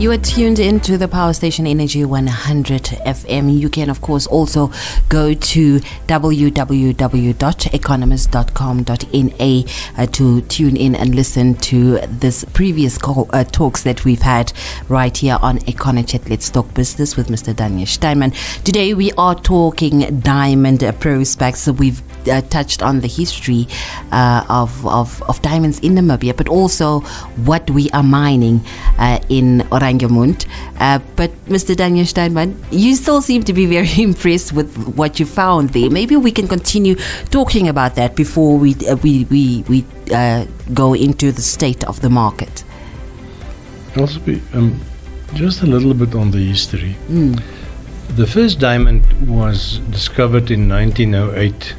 You are tuned into the Power Station Energy 100 FM. You can, of course, also go to www.economist.com.na to tune in and listen to this previous talks that we've had right here on EconoChat. Let's Talk Business with Mr. Daniel Steinman. Today we are talking diamond prospects. So we've touched on the history of diamonds in Namibia, but also what we are mining in Oranjemund. But Mr. Daniel Steinman, you still seem to be very impressed with what you found there. Maybe we can continue talking about that before we go into the state of the market. Also, just a little bit on the history. The first diamond was discovered in 1908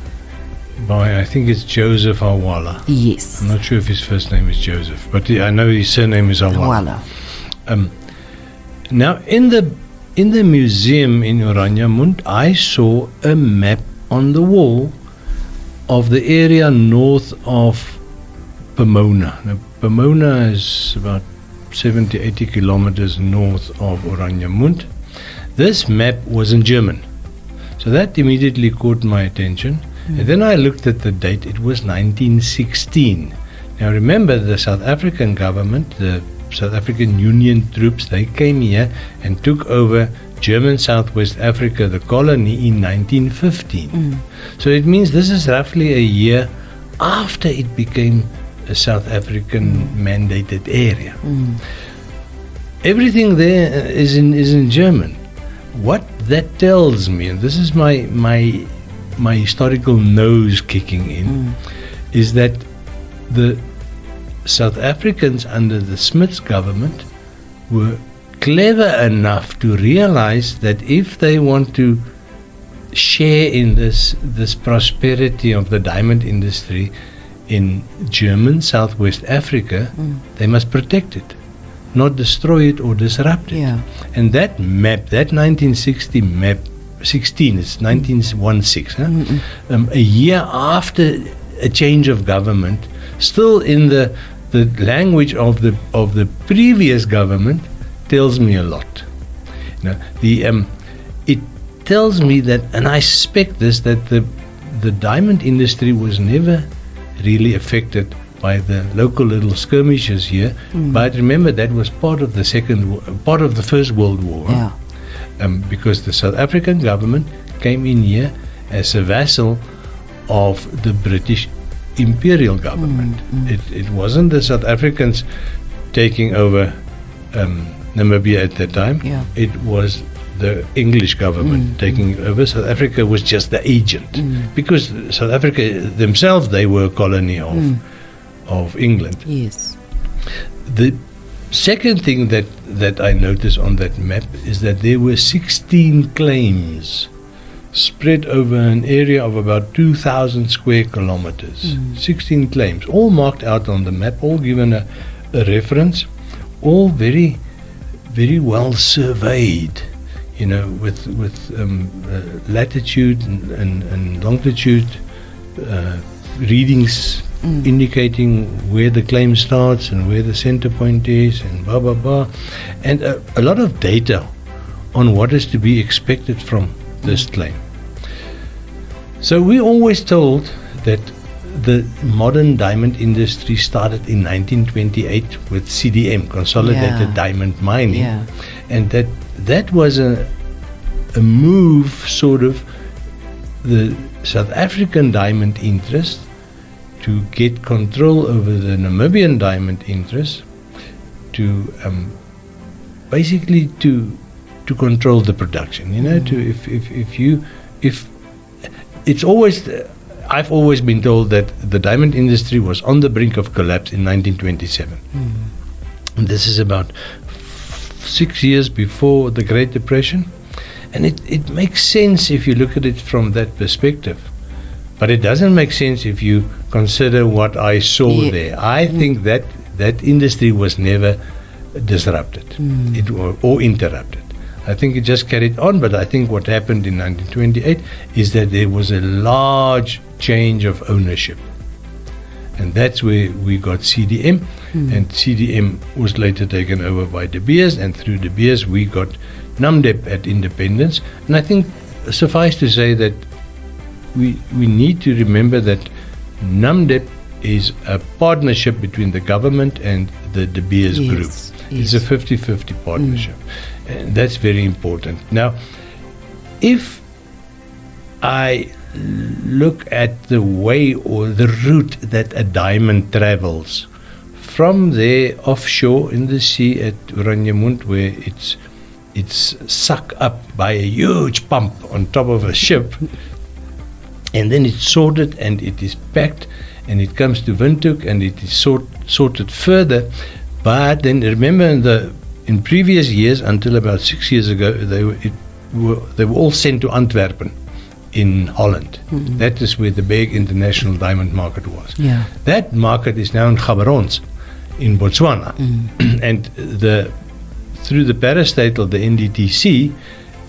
by, I think it's Joseph Hawala. Yes. I'm not sure if his first name is Joseph, but I know his surname is Hawala. Now, in the museum in Oranjemund, I saw a map on the wall of the area north of Pomona. Now, Pomona is about 70, 80 kilometers north of Oranjemund. This map was in German, so that immediately caught my attention. And then I looked at the date. It was 1916. Now remember, the South African government, the South African Union troops, they came here and took over German Southwest Africa, the colony, in 1915. So it means this is roughly a year after it became a South African mandated area. Everything there is in German. What that tells me, and this is my historical nose kicking in, is that the South Africans under the Smith's government were clever enough to realize that if they want to share in this prosperity of the diamond industry in German Southwest Africa, they must protect it, not destroy it or disrupt it. Yeah. And that map, that 1960 map, 16, it's 1916, a year after a change of government, still in the language of the previous government, tells me a lot. Now, it tells me that, and I suspect this, that the diamond industry was never really affected by the local little skirmishes here. But remember, that was part of the First World War. Yeah. Because the South African government came in here as a vassal of the British Imperial government. It wasn't the South Africans taking over Namibia at that time. Yeah. It was the English government taking it over. South Africa was just the agent. Because South Africa themselves, they were a colony of England. Yes. The second thing that I noticed on that map is that there were 16 claims spread over an area of about 2,000 square kilometers. 16 claims, all marked out on the map, all given a reference, all very, very well surveyed, with latitude and longitude readings indicating where the claim starts and where the center point is and blah blah blah, and a lot of data on what is to be expected from this claim. So we always told that the modern diamond industry started in 1928 with CDM, Consolidated Diamond Mining, and that was a move, sort of, the South African diamond interest to get control over the Namibian diamond interest, to basically to control the production. It's always, I've always been told that the diamond industry was on the brink of collapse in 1927. And this is about 6 years before the Great Depression, and it makes sense if you look at it from that perspective. But it doesn't make sense if you consider what I saw there. I think that industry was never disrupted or interrupted. I think it just carried on, but I think what happened in 1928 is that there was a large change of ownership. And that's where we got CDM, and CDM was later taken over by De Beers, and through De Beers we got Namdeb at independence. And I think suffice to say that we need to remember that Namdeb is a partnership between the government and the De Beers group. It's a 50-50 partnership. And that's very important. Now, if I look at the way or the route that a diamond travels from there offshore in the sea at Oranjemund, where it's sucked up by a huge pump on top of a ship, and then it's sorted and it is packed and it comes to Windhoek and it is sorted further. But then remember, in previous years, until about 6 years ago, they were all sent to Antwerpen in Holland. That is where the big international diamond market was. Yeah. That market is now in Gaborone in Botswana. And through the parastatal, the NDTC,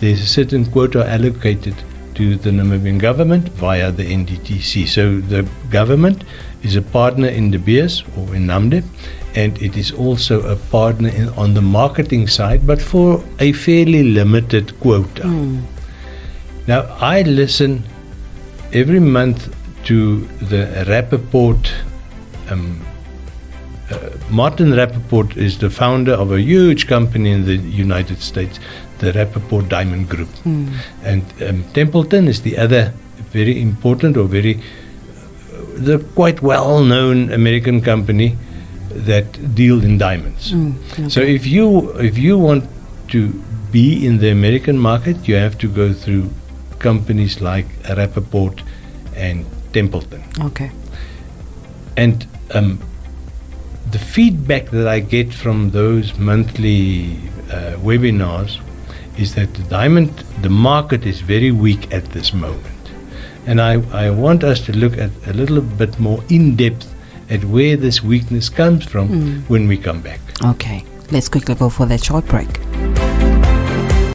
there's a certain quota allocated to the Namibian government via the NDTC. So the government is a partner in De Beers or in Namdeb, and it is also a partner on the marketing side, but for a fairly limited quota. Now, I listen every month to the Rappaport. Martin Rappaport is the founder of a huge company in the United States, the Rappaport Diamond Group. And Templeton is the other very important or the quite well-known American company that deal in diamonds. Okay. So if you want to be in the American market, you have to go through companies like Rappaport and Templeton. Okay. And the feedback that I get from those monthly webinars is that the market is very weak at this moment. And I want us to look at a little bit more in depth at where this weakness comes from when we come back. Okay. Let's quickly go for that short break.